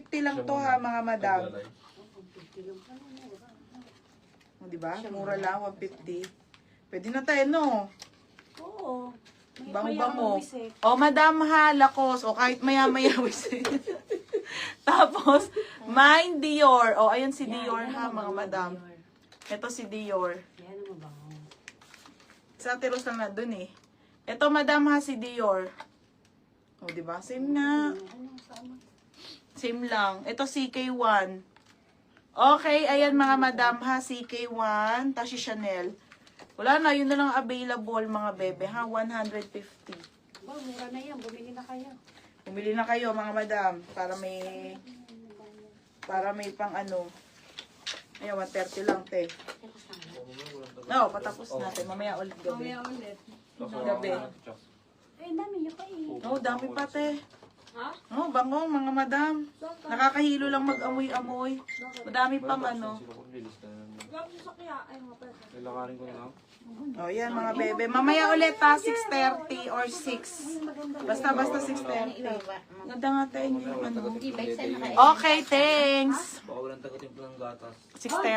150 lang to ha, mga madam. O, diba? Mura lang, 150. Pwede na tayo, no? Oo. Bango-bango. O, madam ha, Lacoste. O, kahit maya-maya. Tapos, mine Dior. O, ayun si Dior ha, mga madam. Ito si Dior. Yan ang mabango. Sa tiros lang na dun eh. Ito, madam ha, si Dior. O, diba? Same na. Same lang. Ito, CK1. Okay, ayan mga madam ha, CK1. Tapos si Chanel. Wala na, yun na lang available mga bebe ha, 150. Ba, mura na yan. Bumili na kayo. Bumili na kayo mga madam para may pang ano. Ayan, 130 lang te. No, patapos natin. Mamaya ulit gabi. Mamaya ulit. Gabi. Eh, dami niyo pa eh. No, dami pa te. Ha? No, bango mga madam. Nakakahilo lang mag-amoy-amoy. Madami pang ano. Lalakarin ko na lang. Oh, yan mga bebe. Mamaya ulit ha, 6:30 or 6. Basta 6:30. Ganda nga tayo yung ano. Okay, thanks. Baka walang tagatin po ng gatas. 6:30.